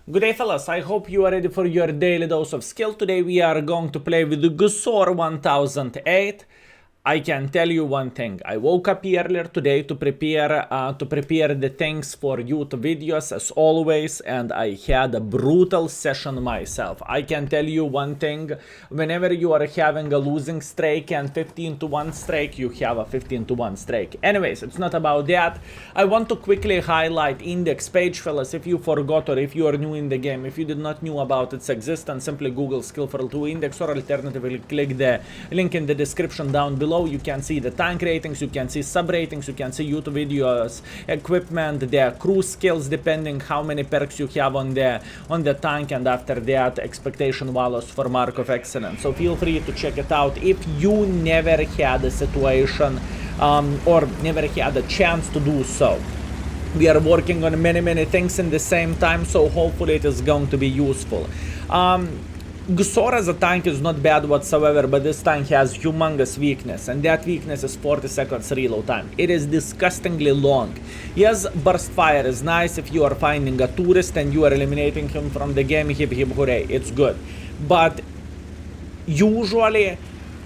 Good day fellas, I hope you are ready for your daily dose of skill. Today we are going to play with the GSOR 1008. I can tell you one thing, I woke up earlier today to prepare the things for YouTube videos as always, and I had a brutal session myself. I can tell you one thing, whenever you are having a losing streak and 15-1 streak, you have a 15-1 streak. Anyways, it's not about that. I want to quickly highlight index page, fellas. If you forgot or if you are new in the game, if you did not know about its existence, simply Google Skill4ltu index or alternatively click the link in the description down below. You can see the tank ratings, you can see sub ratings, you can see YouTube videos, equipment, the crew skills depending how many perks you have on the tank, and after that expectation values for mark of excellence. So feel free to check it out if you never had a situation or never had a chance to do so. We are working on many things in the same time, so hopefully it is going to be useful. GSOR as a tank is not bad whatsoever, but this tank has humongous weakness, and that weakness is 40 seconds reload time. It is disgustingly long. Yes, burst fire is nice if you are finding a tourist and you are eliminating him from the game, hip hip hooray, it's good. But usually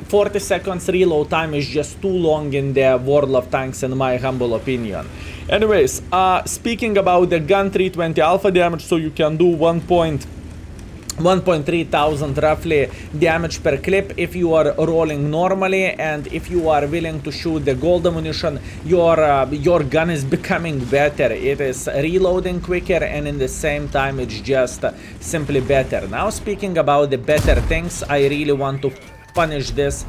40 seconds reload time is just too long in the world of tanks, in my humble opinion. Anyways, speaking about the gun 320 alpha damage, so you can do 1.3 thousand roughly damage per clip if you are rolling normally, and if you are willing to shoot the gold ammunition, your gun is becoming better. It is reloading quicker, and in the same time it's just simply better. Now speaking about the better things, I really want to punish this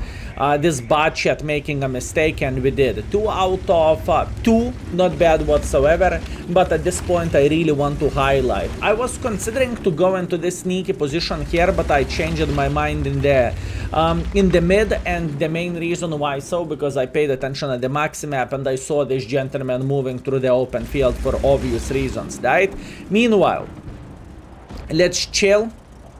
bot chat making a mistake, and we did 2 out of 2, not bad whatsoever. But at this point I really want to highlight, I was considering to go into this sneaky position here, but I changed my mind in the mid, and the main reason why so, because I paid attention at the maxi map and I saw this gentleman moving through the open field for obvious reasons, right? Meanwhile, let's chill,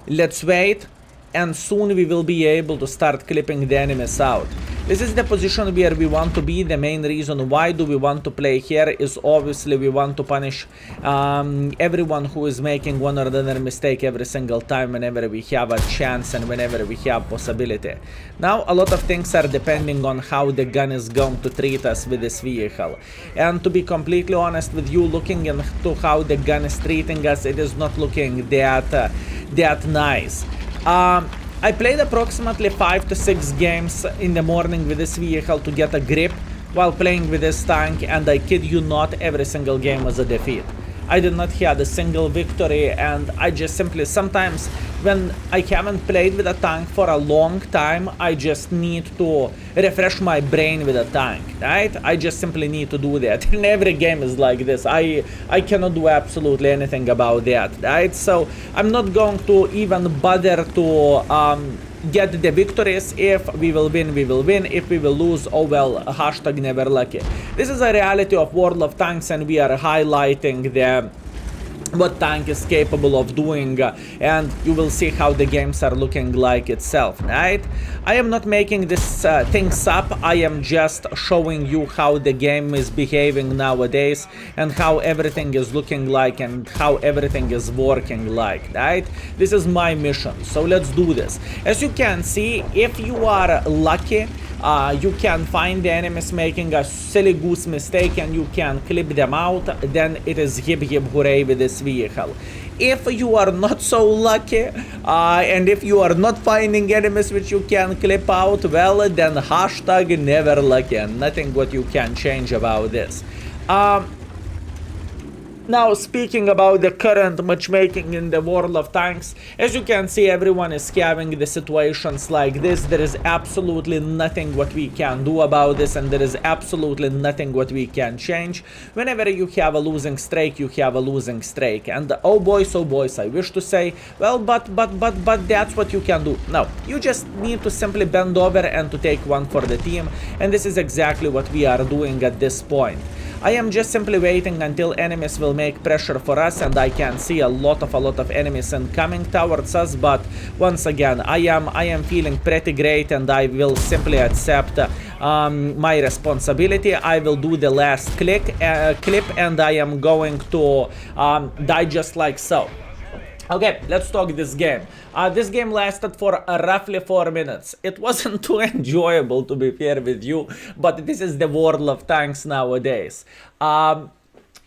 let's wait, and soon we will be able to start clipping the enemies out. This is the position where we want to be. The main reason why do we want to play here is obviously we want to punish everyone who is making one or another mistake every single time whenever we have a chance and whenever we have possibility. Now a lot of things are depending on how the gun is going to treat us with this vehicle, and to be completely honest with you, looking into how the gun is treating us, it is not looking that nice. I played approximately 5 to 6 games in the morning with this vehicle to get a grip while playing with this tank, and I kid you not, every single game was a defeat. I did not have a single victory, and I just simply, sometimes when I haven't played with a tank for a long time, I just need to refresh my brain with a tank, right? I just simply need to do that, and every game is like this. I cannot do absolutely anything about that, right? So I'm not going to even bother to get the victories. If we will win, we will win. If we will lose, oh well, hashtag never lucky. This is a reality of World of Tanks, and we are highlighting what tank is capable of doing, and you will see how the games are looking like itself, right? I am not making this things up, I am just showing you how the game is behaving nowadays and how everything is looking like and how everything is working like, right? This is my mission, so let's do this. As you can see, if you are lucky, you can find the enemies making a silly goose mistake and you can clip them out, then it is hip hip hooray with this vehicle. If you are not so lucky, and if you are not finding enemies which you can clip out, well, then hashtag never lucky, and nothing what you can change about this. Now, speaking about the current matchmaking in the world of tanks, as you can see, everyone is having the situations like this. There is absolutely nothing what we can do about this, and there is absolutely nothing what we can change. Whenever you have a losing streak, you have a losing streak. And oh boys, I wish to say, well, but that's what you can do. No, you just need to simply bend over and to take one for the team, and this is exactly what we are doing at this point. I am just simply waiting until enemies will make pressure for us, and I can see a lot of enemies incoming towards us, but once again, I am feeling pretty great, and I will simply accept my responsibility. I will do the last clip, and I am going to die just like so. Okay, let's talk this game. This game lasted for roughly 4 minutes. It wasn't too enjoyable, to be fair with you, but this is the world of tanks nowadays.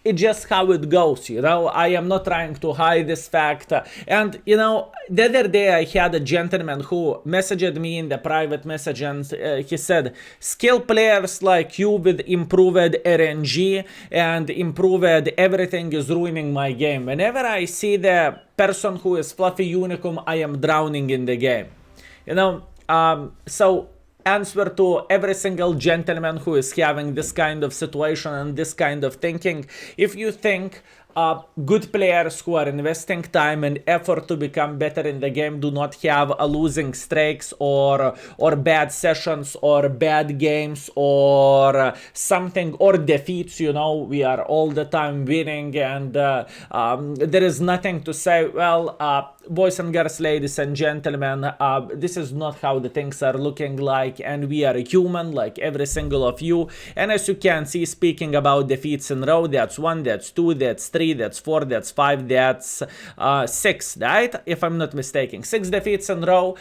It's just how it goes, you know. I am not trying to hide this fact. And, you know, the other day I had a gentleman who messaged me in the private message, and he said, skill players like you with improved RNG and improved everything is ruining my game. Whenever I see the person who is Fluffy Unicum, I am drowning in the game. You know, so answer to every single gentleman who is having this kind of situation and this kind of thinking. If you think good players who are investing time and effort to become better in the game do not have losing streaks or bad sessions or bad games or something, or defeats, you know, we are all the time winning, and there is nothing to say, well, boys and girls, ladies and gentlemen, this is not how the things are looking like, and we are human like every single of you. And as you can see, speaking about defeats in row, that's 1, that's 2, that's 3, that's 4, that's 5, that's 6, right? If I'm not mistaken, 6 defeats in row.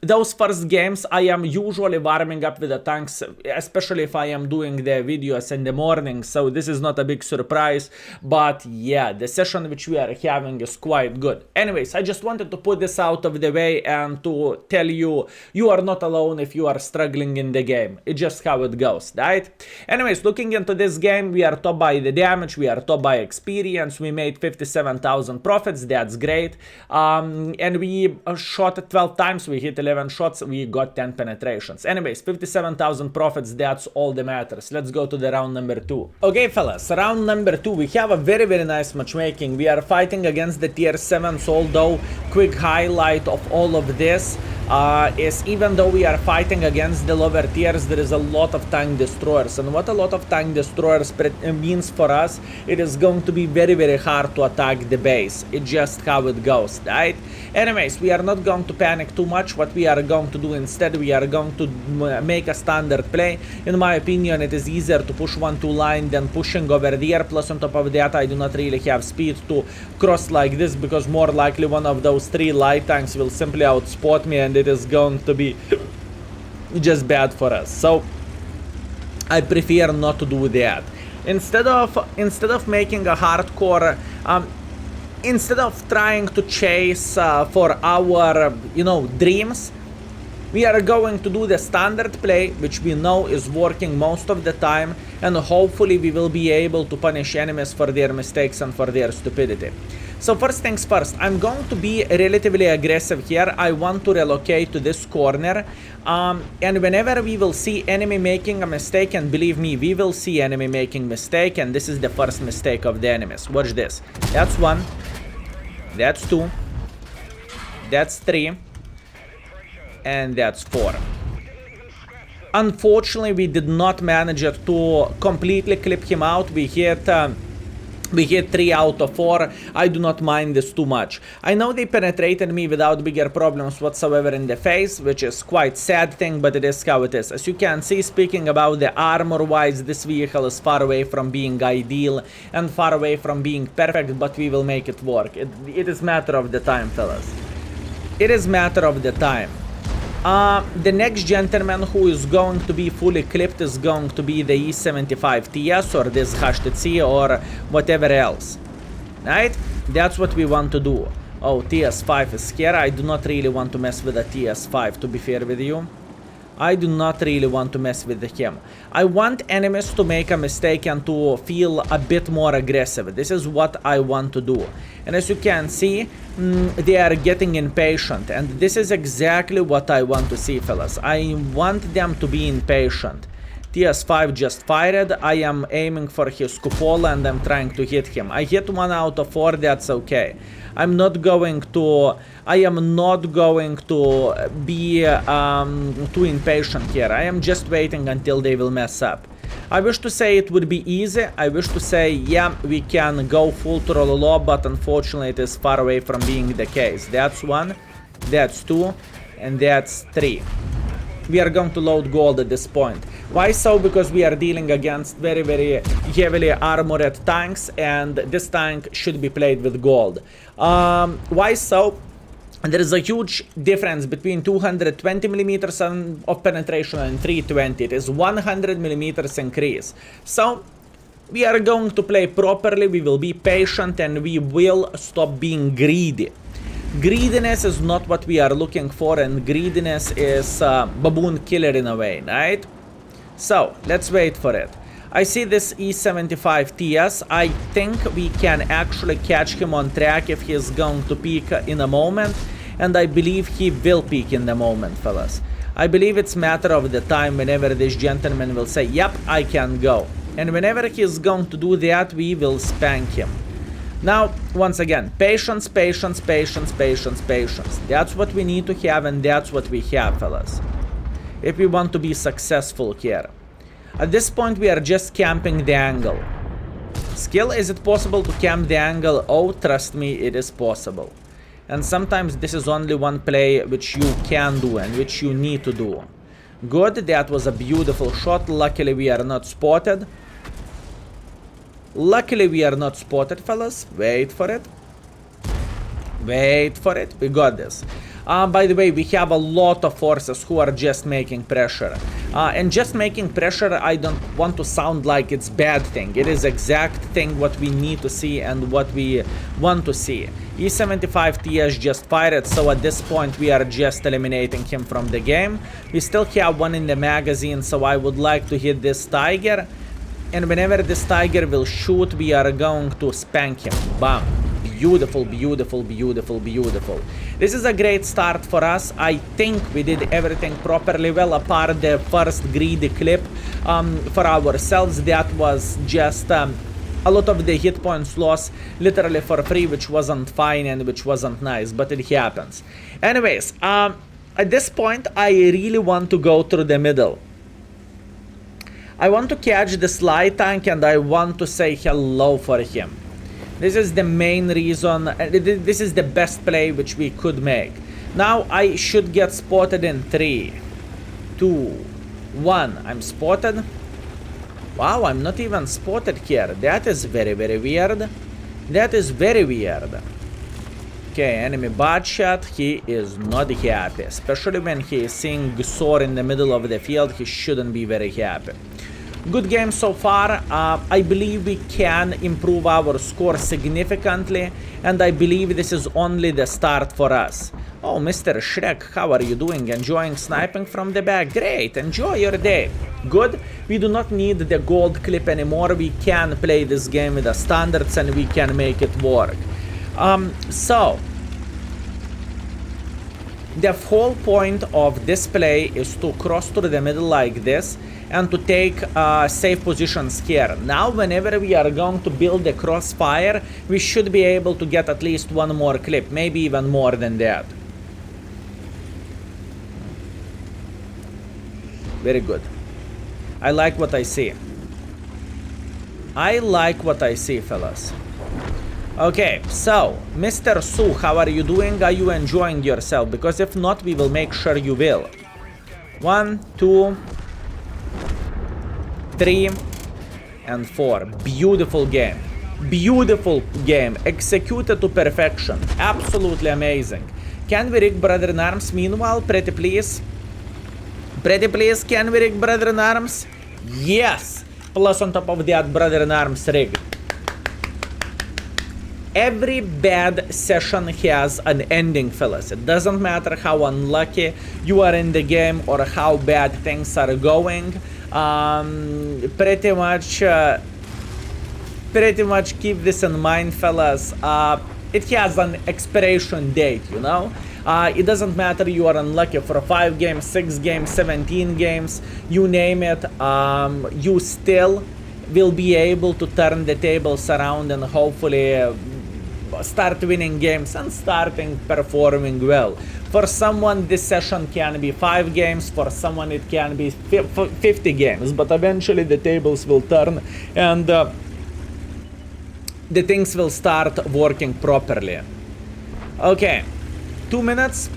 Those first games I am usually warming up with the tanks, especially if I am doing the videos in the morning, so this is not a big surprise. But yeah, the session which we are having is quite good. Anyways, I just wanted to put this out of the way and to tell you, you are not alone if you are struggling in the game. It's just how it goes, right? Anyways, looking into this game, we are top by the damage, we are top by experience, we made 57,000 profits, that's great. And we shot 12 times, we hit 11 shots, we got 10 penetrations. Anyways, 57,000 profits, that's all that matters. Let's go to the round number 2. Okay, fellas, round number 2, we have a very nice matchmaking. We are fighting against the tier 7s, although quick highlight of all of this is even though we are fighting against the lower tiers, there is a lot of tank destroyers, and what a lot of tank destroyers means for us, it is going to be very hard to attack the base. It's just how it goes, right? Anyways, we are not going to panic too much. What we are going to do instead, we are going to make a standard play. In my opinion, it is easier to push 1-2 line than pushing over there, plus on top of that I do not really have speed to cross like this, because more likely one of those 3 light tanks will simply outspot me, and it is going to be just bad for us. So I prefer not to do that. Instead of making a hardcore, instead of trying to chase for our, you know, dreams, we are going to do the standard play, which we know is working most of the time, and hopefully we will be able to punish enemies for their mistakes and for their stupidity. So first things first, I'm going to be relatively aggressive here. I want to relocate to this corner, and whenever we will see enemy making a mistake, and believe me, we will see enemy making mistake, and this is the first mistake of the enemies. Watch this. That's 1, that's 2, that's 3, and that's 4. Unfortunately, we did not manage to completely clip him out. We hit 3 out of 4. I do not mind this too much. I know they penetrated me without bigger problems whatsoever in the face, which is quite sad thing, but it is how it is. As you can see, speaking about the armor wise, this vehicle is far away from being ideal and far away from being perfect, but we will make it work. It is matter of the time, fellas. It is matter of the time. The next gentleman who is going to be fully clipped is going to be the E75 TS or this HTC or whatever else, right? That's what we want to do. Oh, TS5 is here. I do not really want to mess with the TS5, to be fair with you. I do not really want to mess with him. I want enemies to make a mistake and to feel a bit more aggressive. This is what I want to do. And as you can see, they are getting impatient. And this is exactly what I want to see, fellas. I want them to be impatient. TS5 just fired. I am aiming for his cupola and I'm trying to hit him. I hit 1 out of 4, that's okay. I am not going to be too impatient here. I am just waiting until they will mess up. I wish to say it would be easy. I wish to say, yeah, we can go full Trollolo, but unfortunately it is far away from being the case. That's 1, that's 2, and that's 3. We are going to load gold at this point. Why so? Because we are dealing against very, very heavily armored tanks, and this tank should be played with gold. Why so? There is a huge difference between 220 millimeters of penetration and 320. It is 100 millimeters increase. So we are going to play properly, we will be patient, and we will stop being greedy. Greediness is not what we are looking for, and greediness is baboon killer in a way, right? So, let's wait for it. I see this E75 TS. I think we can actually catch him on track if he is going to peak in a moment. And I believe he will peak in the moment, fellas. I believe it's a matter of the time whenever this gentleman will say, yep, I can go. And whenever he is going to do that, we will spank him. Now, once again, patience, patience, patience, patience, patience. That's what we need to have, and that's what we have, fellas. If we want to be successful here. At this point, we are just camping the angle. Skill, is it possible to camp the angle? Oh, trust me, it is possible. And sometimes this is only one play which you can do and which you need to do. Good, that was a beautiful shot. Luckily, we are not spotted. Luckily, we are not spotted, fellas. Wait for it. Wait for it. We got this. By the way, we have a lot of forces who are just making pressure. And just making pressure, I don't want to sound like it's bad thing. It is exact thing what we need to see and what we want to see. E75 TS just fired, so at this point we are just eliminating him from the game. We still have one in the magazine, so I would like to hit this tiger. And whenever this tiger will shoot, we are going to spank him. Bam. Beautiful, beautiful, beautiful, beautiful. This is a great start for us. I think we did everything properly well, apart the first greedy clip for ourselves. That was just a lot of the hit points lost literally for free, which wasn't fine and which wasn't nice, but it happens. Anyways, at this point, I really want to go through the middle. I want to catch the slide tank and I want to say hello for him. This is the main reason, this is the best play which we could make. Now I should get spotted in 3, 2, 1. I'm spotted. Wow, I'm not even spotted here. That is very, very weird. That is very weird. Okay, enemy bot shot. He is not happy. Especially when he is seeing GSOR in the middle of the field, he shouldn't be very happy. Good game so far. I believe we can improve our score significantly, and I believe this is only the start for us. Oh, Mr. Shrek, how are you doing? Enjoying sniping from the back? Great, enjoy your day. Good. We do not need the gold clip anymore. We can play this game with the standards and we can make it work. So, the whole point of this play is to cross through the middle like this and to take safe positions here. Now, whenever we are going to build the crossfire, we should be able to get at least one more clip, maybe even more than that. Very good. I like what I see. I like what I see, fellas. Okay, so, Mr. Su, how are you doing? Are you enjoying yourself? Because if not, we will make sure you will. 1, 2, 3, and 4. Beautiful game. Beautiful game. Executed to perfection. Absolutely amazing. Can we rig Brother in Arms meanwhile? Pretty please. Pretty please, can we rig Brother in Arms? Yes! Plus on top of that, Brother in Arms rigged. Every bad session has an ending, fellas. It doesn't matter how unlucky you are in the game or how bad things are going. Pretty much keep this in mind, fellas. It has an expiration date, you know. It doesn't matter you are unlucky for 5 games, 6 games, 17 games, you name it. You still will be able to turn the tables around and hopefully start winning games and starting performing well. For someone this session can be 5 games, for someone it can be 50 games, but eventually the tables will turn and the things will start working properly. Okay, 2 minutes.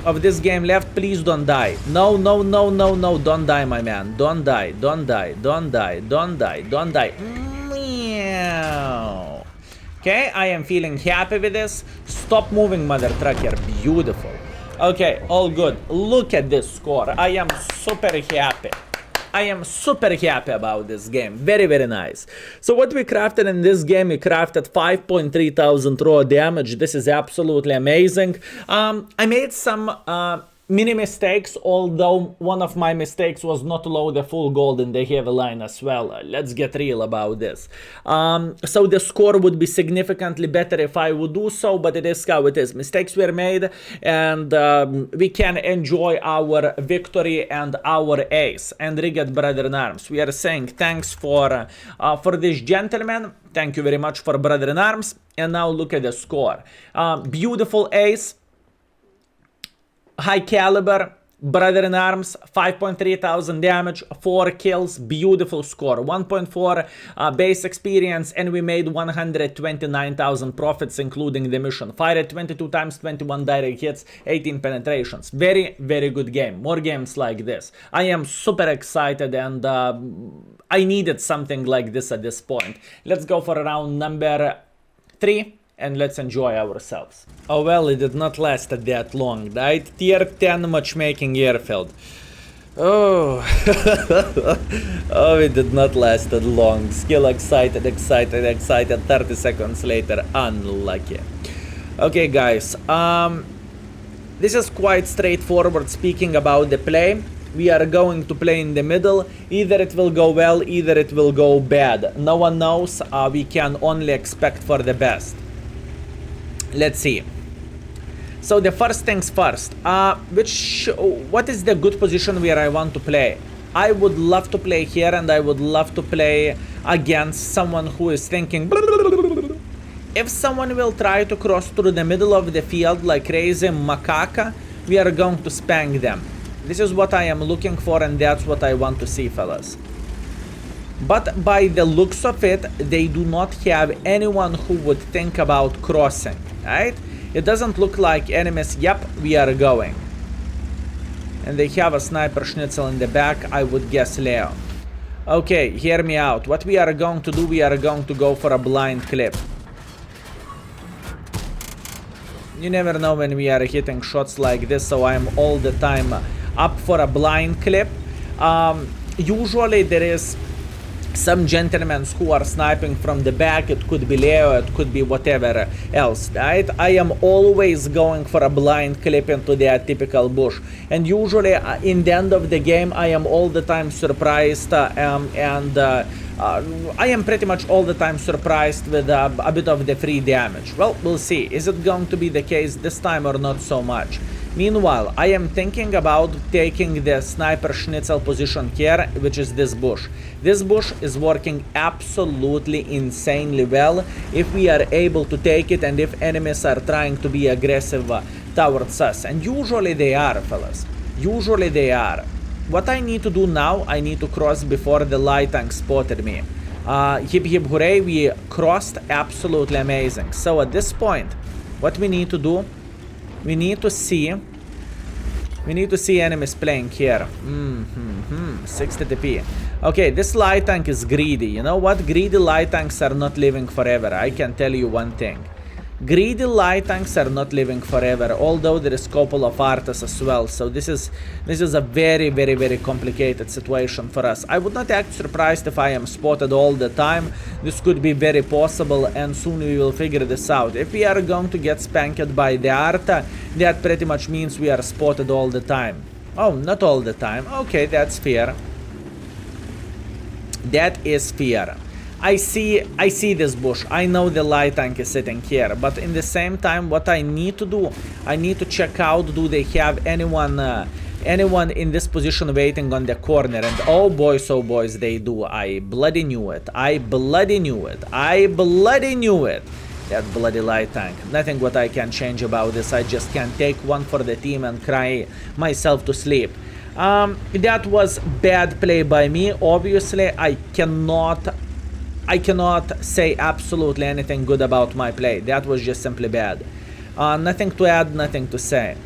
of this game left. Please don't die. No, no, no, no, no. Don't die, my man. Don't die. Don't die. Don't die. Don't die. Don't die. Meow. Okay, I am feeling happy with this. Stop moving, mother trucker. Beautiful. Okay, all good. Look at this score. I am super happy. I am super happy about this game. Very, very nice. So what we crafted in this game, we crafted 5,300 raw damage. This is absolutely amazing. I made some mini mistakes, although one of my mistakes was not to load the full gold in the heavy line as well. Let's get real about this. So the score would be significantly better if I would do so, but it is how it is. Mistakes were made, and we can enjoy our victory and our ace. And Rigged Brother in Arms, we are saying thanks for this gentleman. Thank you very much for Brother in Arms. And now look at the score. Beautiful ace. High caliber, Brother in Arms, 5,300 damage, 4 kills, beautiful score, 1.4 base experience, and we made 129,000 profits, including the mission. Fired 22 times, 21 direct hits, 18 penetrations. Very, very good game. More games like this. I am super excited, and I needed something like this at this point. Let's go for round number 3. And let's enjoy ourselves. Oh well, it did not last that long, right? Tier 10 matchmaking airfield. Oh, oh, it did not last that long. Skill excited, 30 seconds later, unlucky. Okay, guys, this is quite straightforward speaking about the play. We are going to play in the middle. Either it will go well, either it will go bad. No one knows. We can only expect for the best. Let's see. So the first things first. What is the good position where I want to play? I would love to play here, and I would love to play against someone who is thinking. If someone will try to cross through the middle of the field like crazy macaca, we are going to spank them. This is what I am looking for, and that's what I want to see, fellas. But by the looks of it, they do not have anyone who would think about crossing, right? It doesn't look like enemies. Yep, we are going. And they have a sniper schnitzel in the back, I would guess Leo. Okay, hear me out. What we are going to do, we are going to go for a blind clip. You never know when we are hitting shots like this, so I am all the time up for a blind clip. Usually there is some gentlemen who are sniping from the back. It could be Leo, it could be whatever else, right? I am always going for a blind clip into that typical bush, and usually in the end of the game I am all the time surprised, I am pretty much all the time surprised with a bit of the free damage. Well, we'll see. Is it going to be the case this time or not so much? Meanwhile, I am thinking about taking the sniper schnitzel position here, which is this bush. This bush is working absolutely insanely well if we are able to take it, and if enemies are trying to be aggressive towards us. And usually they are, fellas. Usually they are. What I need to do now, I need to cross before the light tank spotted me. Hip hip hooray, we crossed, absolutely amazing. So at this point, what we need to do, we need to see enemies playing here. 60 TP. Okay, this light tank is greedy. You know what? Greedy light tanks are not living forever. I can tell you one thing. Greedy light tanks are not living forever, although there is a couple of artists as well. So this is a very, very, very complicated situation for us. I would not act surprised if I am spotted all the time. This could be very possible, and soon we will figure this out. If we are going to get spanked by the Arta, that pretty much means we are spotted all the time. Oh, not all the time. Okay, that's fair. That is fair. I see this bush. I know the light tank is sitting here, but in the same time, what I need to do, I need to check out, do they have anyone in this position waiting on the corner? And oh boys, they do. I bloody knew it. I bloody knew it. I bloody knew it. That bloody light tank. Nothing what I can change about this. I just can't take one for the team and cry myself to sleep. That was bad play by me. Obviously, I cannot say absolutely anything good about my play. That was just simply bad. Nothing to add, nothing to say.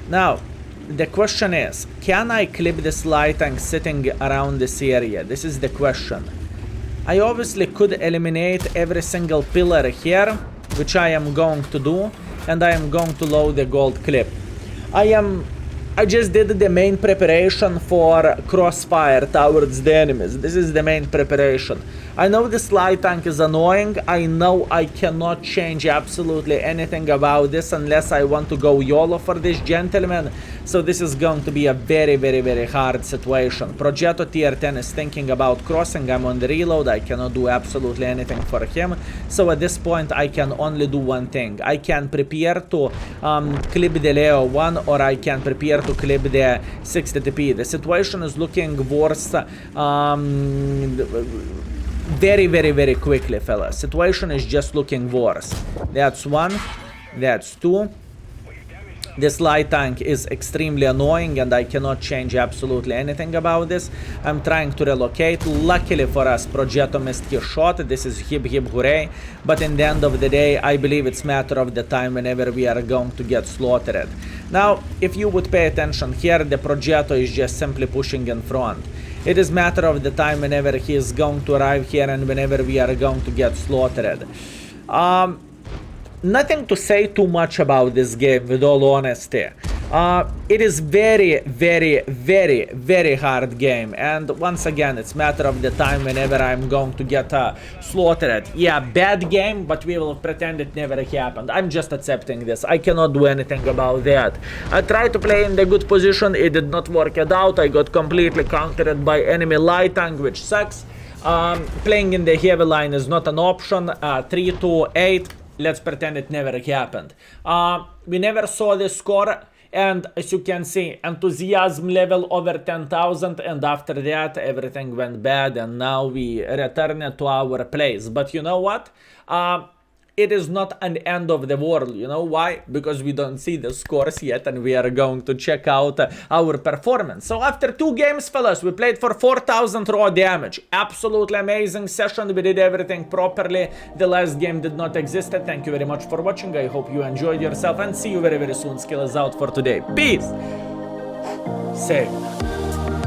Now, the question is, can I clip this light tank sitting around this area? This is the question. I obviously could eliminate every single pillar here, which I am going to do, and I am going to load the gold clip. I just did the main preparation for crossfire towards the enemies. This is the main preparation. I know this light tank is annoying. I know I cannot change absolutely anything about this unless I want to go YOLO for this gentleman. So this is going to be a very, very, very hard situation. Progetto tier 10 is thinking about crossing. I'm on the reload. I cannot do absolutely anything for him. So at this point, I can only do one thing. I can prepare to clip the Leo 1, or I can prepare to clip the 60 TP. The situation is looking worse very, very, very quickly, fellas. Situation is just looking worse. That's one. That's two. This light tank is extremely annoying and I cannot change absolutely anything about this. I'm trying to relocate. Luckily for us, Progetto missed his shot. This is hip hip hooray. But in the end of the day, I believe it's matter of the time whenever we are going to get slaughtered. Now, if you would pay attention here, the Progetto is just simply pushing in front. It is matter of the time whenever he is going to arrive here and whenever we are going to get slaughtered. Nothing to say too much about this game, with all honesty. It is very, very, very, very hard game. And once again, it's matter of the time whenever I'm going to get slaughtered. Yeah, bad game, but we will pretend it never happened. I'm just accepting this. I cannot do anything about that. I tried to play in the good position. It did not work it out. I got completely countered by enemy light tank, which sucks. Playing in the heavy line is not an option. 3-8. Let's pretend it never happened. We never saw the score, and as you can see, enthusiasm level over 10,000, and after that everything went bad, and now we return to our place. But you know what? It is not an end of the world. You know why? Because we don't see the scores yet, and we are going to check out our performance. So after 2 games, fellas, we played for 4,000 raw damage. Absolutely amazing session. We did everything properly. The last game did not exist. Thank you very much for watching. I hope you enjoyed yourself, and see you very, very soon. Skill is out for today. Peace. Save.